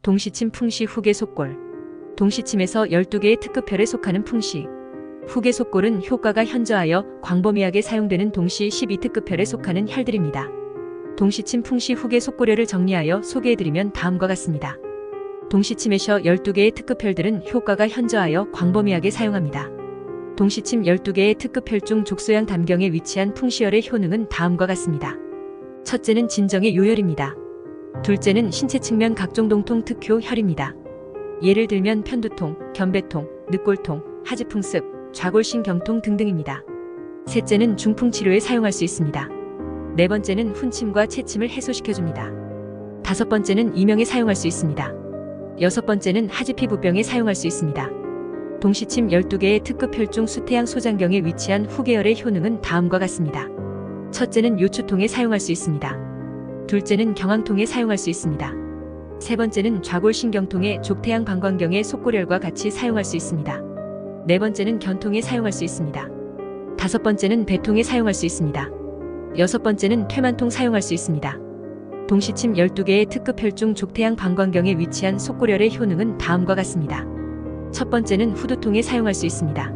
동시침 풍시 후계 속골. 동시침에서 12개의 특급혈에 속하는 풍시, 후계 속골은 효과가 현저하여 광범위하게 사용되는 동시 12특급혈에 속하는 혈들입니다. 동시침 풍시 후계 속골혈을 정리하여 소개해드리면 다음과 같습니다. 동시침에서 12개의 특급혈들은 효과가 현저하여 광범위하게 사용합니다. 동시침 12개의 특급혈 중 족소양 담경에 위치한 풍시혈의 효능은 다음과 같습니다. 첫째는 진정의 요혈입니다. 둘째는 신체 측면 각종 동통 특효 혈입니다. 예를 들면 편두통, 견배통, 늑골통, 하지풍습, 좌골신경통 등등입니다. 셋째는 중풍 치료에 사용할 수 있습니다. 네 번째는 훈침과 체침을 해소시켜줍니다. 다섯 번째는 이명에 사용할 수 있습니다. 여섯 번째는 하지피부병에 사용할 수 있습니다. 동시침 12개의 특급 혈중 수태양 소장경에 위치한 후계혈의 효능은 다음과 같습니다. 첫째는 요추통에 사용할 수 있습니다. 둘째는 경황통에 사용할 수 있습니다. 세 번째는 좌골신경통에 족태양 방광경의 속골혈과 같이 사용할 수 있습니다. 네 번째는 견통에 사용할 수 있습니다. 다섯 번째는 배통에 사용할 수 있습니다. 여섯 번째는 퇴만통 사용할 수 있습니다. 동시침 12개의 특급 혈중 족태양 방광경에 위치한 속골혈의 효능은 다음과 같습니다. 첫 번째는 후두통에 사용할 수 있습니다.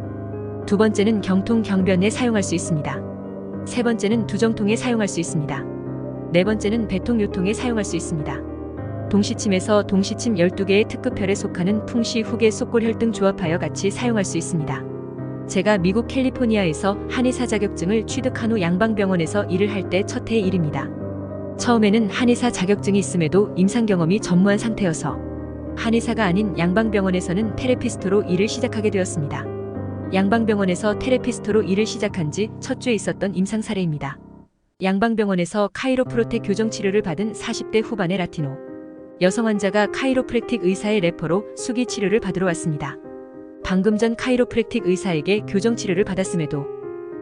두 번째는 경통 경변에 사용할 수 있습니다. 세 번째는 두정통에 사용할 수 있습니다. 네 번째는 배통 요통에 사용할 수 있습니다. 동시침에서 동시침 12개의 특급혈에 속하는 풍시 후계 속골혈 등 조합하여 같이 사용할 수 있습니다. 제가 미국 캘리포니아에서 한의사 자격증을 취득한 후 양방병원에서 일을 할 때 첫 해의 일입니다. 처음에는 한의사 자격증이 있음에도 임상 경험이 전무한 상태여서 한의사가 아닌 양방병원에서는 테라피스트로 일을 시작하게 되었습니다. 양방병원에서 테라피스트로 일을 시작한 지 첫 주에 있었던 임상 사례입니다. 양방병원에서 카이로프로텍 교정 치료를 받은 40대 후반의 라티노 여성 환자가 카이로프랙틱 의사의 레퍼로 수기 치료를 받으러 왔습니다. 방금 전 카이로프랙틱 의사에게 교정 치료를 받았음에도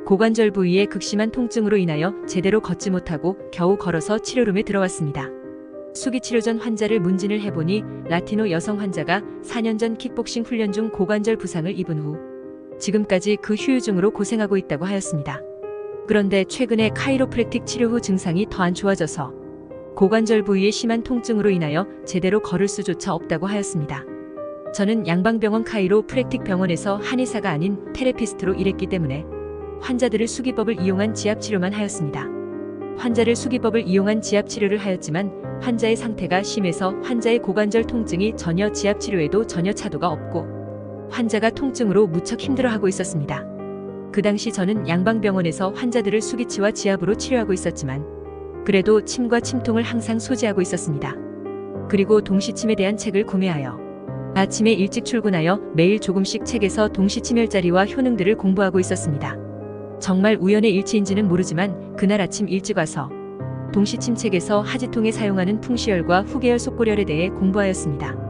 고관절 부위의 극심한 통증으로 인하여 제대로 걷지 못하고 겨우 걸어서 치료룸에 들어왔습니다. 수기 치료 전 환자를 문진을 해보니 라티노 여성 환자가 4년 전 킥복싱 훈련 중 고관절 부상을 입은 후 지금까지 그 후유증으로 고생하고 있다고 하였습니다. 그런데 최근에 카이로프랙틱 치료 후 증상이 더 안 좋아져서 고관절 부위의 심한 통증으로 인하여 제대로 걸을 수조차 없다고 하였습니다. 저는 양방병원 카이로프랙틱 병원에서 한의사가 아닌 테라피스트로 일했기 때문에 환자들을 수기법을 이용한 지압치료만 하였습니다. 환자를 수기법을 이용한 지압치료를 하였지만 환자의 상태가 심해서 환자의 고관절 통증이 전혀 지압치료에도 전혀 차도가 없고 환자가 통증으로 무척 힘들어하고 있었습니다. 그 당시 저는 양방병원에서 환자들을 수기치와 지압으로 치료하고 있었지만 그래도 침과 침통을 항상 소지하고 있었습니다. 그리고 동시침에 대한 책을 구매하여 아침에 일찍 출근하여 매일 조금씩 책에서 동시침혈자리와 효능들을 공부하고 있었습니다. 정말 우연의 일치인지는 모르지만 그날 아침 일찍 와서 동시침 책에서 하지통에 사용하는 풍시혈과 후계혈 속골혈에 대해 공부하였습니다.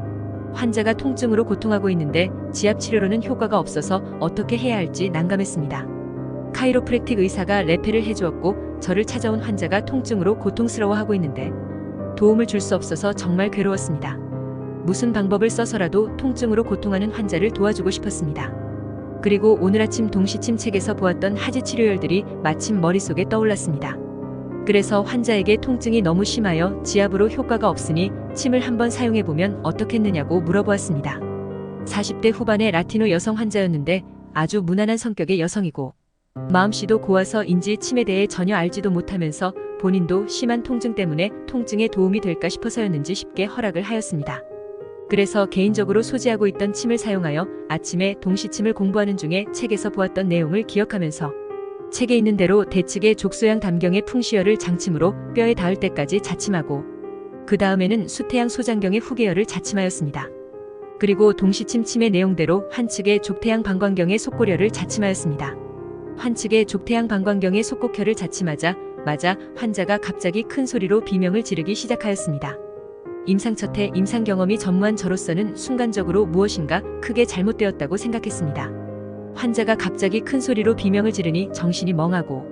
환자가 통증으로 고통하고 있는데 지압치료로는 효과가 없어서 어떻게 해야 할지 난감했습니다. 카이로프랙틱 의사가 레페를 해주었고 저를 찾아온 환자가 통증으로 고통스러워하고 있는데 도움을 줄 수 없어서 정말 괴로웠습니다. 무슨 방법을 써서라도 통증으로 고통하는 환자를 도와주고 싶었습니다. 그리고 오늘 아침 동시침 책에서 보았던 하지 치료혈들이 마침 머릿속에 떠올랐습니다. 그래서 환자에게 통증이 너무 심하여 지압으로 효과가 없으니 침을 한번 사용해보면 어떻겠느냐고 물어보았습니다. 40대 후반의 라티노 여성 환자였는데 아주 무난한 성격의 여성이고 마음씨도 고와서인지 침에 대해 전혀 알지도 못하면서 본인도 심한 통증 때문에 통증에 도움이 될까 싶어서였는지 쉽게 허락을 하였습니다. 그래서 개인적으로 소지하고 있던 침을 사용하여 아침에 동시침을 공부하는 중에 책에서 보았던 내용을 기억하면서 책에 있는 대로 대측의 족소양 담경의 풍시혈을 장침으로 뼈에 닿을 때까지 자침하고 그 다음에는 수태양 소장경의 후계혈을 자침하였습니다. 그리고 동시침 침의 내용대로 한측의 족태양 방광경의 속골혈을 자침하였습니다. 한측의 족태양 방광경의 속골혈을 자침하자 환자가 갑자기 큰 소리로 비명을 지르기 시작하였습니다. 임상 첫해 임상 경험이 전무한 저로서는 순간적으로 무엇인가 크게 잘못되었다고 생각했습니다. 환자가 갑자기 큰 소리로 비명을 지르니 정신이 멍하고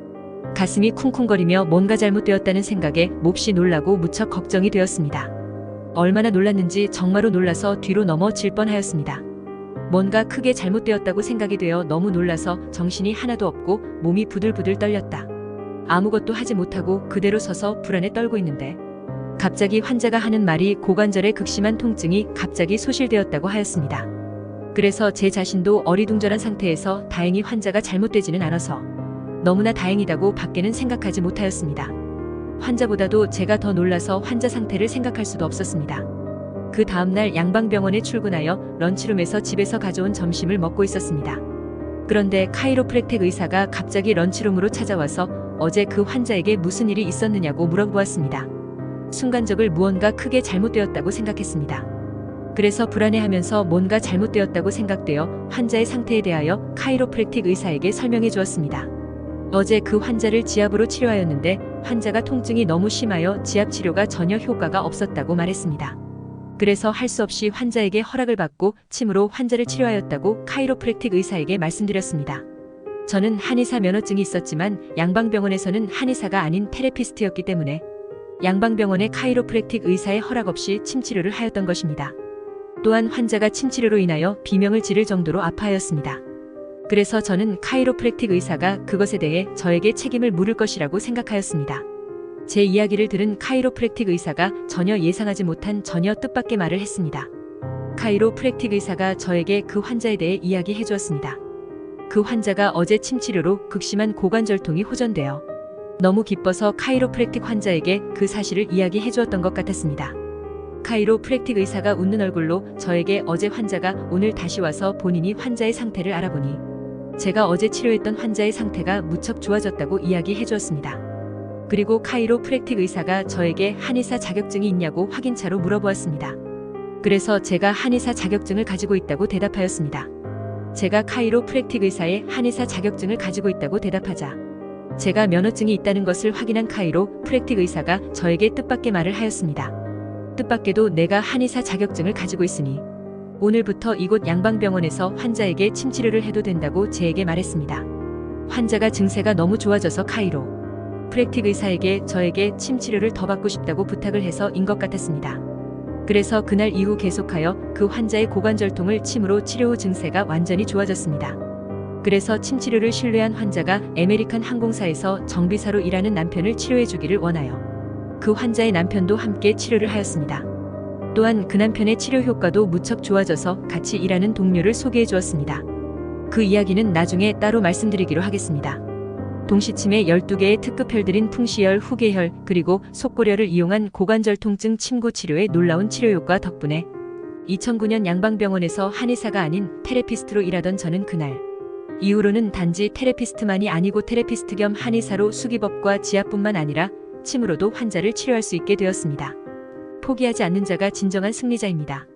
가슴이 쿵쿵거리며 뭔가 잘못되었다는 생각에 몹시 놀라고 무척 걱정이 되었습니다. 얼마나 놀랐는지 정말로 놀라서 뒤로 넘어질 뻔하였습니다. 뭔가 크게 잘못되었다고 생각이 되어 너무 놀라서 정신이 하나도 없고 몸이 부들부들 떨렸다. 아무것도 하지 못하고 그대로 서서 불안에 떨고 있는데 갑자기 환자가 하는 말이 고관절의 극심한 통증이 갑자기 소실되었다고 하였습니다. 그래서 제 자신도 어리둥절한 상태에서 다행히 환자가 잘못되지는 않아서 너무나 다행이다고 밖에는 생각하지 못하였습니다. 환자보다도 제가 더 놀라서 환자 상태를 생각할 수도 없었습니다. 그 다음날 양방병원에 출근하여 런치룸에서 집에서 가져온 점심을 먹고 있었습니다. 그런데 카이로프랙틱 의사가 갑자기 런치룸으로 찾아와서 어제 그 환자에게 무슨 일이 있었느냐고 물어보았습니다. 순간적으로 무언가 크게 잘못되었다고 생각했습니다. 그래서 불안해하면서 뭔가 잘못되었다고 생각되어 환자의 상태에 대하여 카이로프랙틱 의사에게 설명해 주었습니다. 어제 그 환자를 지압으로 치료하였는데 환자가 통증이 너무 심하여 지압 치료가 전혀 효과가 없었다고 말했습니다. 그래서 할 수 없이 환자에게 허락을 받고 침으로 환자를 치료하였다고 카이로프랙틱 의사에게 말씀드렸습니다. 저는 한의사 면허증이 있었지만 양방병원에서는 한의사가 아닌 테라피스트였기 때문에 양방병원의 카이로프랙틱 의사의 허락 없이 침치료를 하였던 것입니다. 또한 환자가 침치료로 인하여 비명을 지를 정도로 아파하였습니다. 그래서 저는 카이로프랙틱 의사가 그것에 대해 저에게 책임을 물을 것이라고 생각하였습니다. 제 이야기를 들은 카이로프랙틱 의사가 전혀 예상하지 못한 전혀 뜻밖의 말을 했습니다. 카이로프랙틱 의사가 저에게 그 환자에 대해 이야기해 주었습니다. 그 환자가 어제 침치료로 극심한 고관절통이 호전되어 너무 기뻐서 카이로프랙틱 환자에게 그 사실을 이야기해 주었던 것 같았습니다. 카이로프랙틱 의사가 웃는 얼굴로 저에게 어제 환자가 오늘 다시 와서 본인이 환자의 상태를 알아보니 제가 어제 치료했던 환자의 상태가 무척 좋아졌다고 이야기해 주었습니다. 그리고 카이로프랙틱 의사가 저에게 한의사 자격증이 있냐고 확인차로 물어보았습니다. 그래서 제가 한의사 자격증을 가지고 있다고 대답하였습니다. 제가 카이로프랙틱 의사의 한의사 자격증을 가지고 있다고 대답하자 제가 면허증이 있다는 것을 확인한 카이로프랙틱 의사가 저에게 뜻밖의 말을 하였습니다. 뜻밖에도 내가 한의사 자격증을 가지고 있으니 오늘부터 이곳 양방병원에서 환자에게 침치료를 해도 된다고 제게 말했습니다. 환자가 증세가 너무 좋아져서 카이로프랙틱 의사에게 저에게 침치료를 더 받고 싶다고 부탁을 해서인 것 같았습니다. 그래서 그날 이후 계속하여 그 환자의 고관절통을 침으로 치료 후 증세가 완전히 좋아졌습니다. 그래서 침치료를 신뢰한 환자가 아메리칸 항공사에서 정비사로 일하는 남편을 치료해 주기를 원하여 그 환자의 남편도 함께 치료를 하였습니다. 또한 그 남편의 치료 효과도 무척 좋아져서 같이 일하는 동료를 소개해 주었습니다. 그 이야기는 나중에 따로 말씀드리기로 하겠습니다. 동시침에 12개의 특급혈들인 풍시혈, 후계혈, 그리고 속고려를 이용한 고관절 통증 침구 치료의 놀라운 치료 효과 덕분에 2009년 양방병원에서 한의사가 아닌 테라피스트로 일하던 저는 그날 이후로는 단지 테라피스트만이 아니고 테라피스트 겸 한의사로 수기법과 지압뿐만 아니라 침으로도 환자를 치료할 수 있게 되었습니다. 포기하지 않는 자가 진정한 승리자입니다.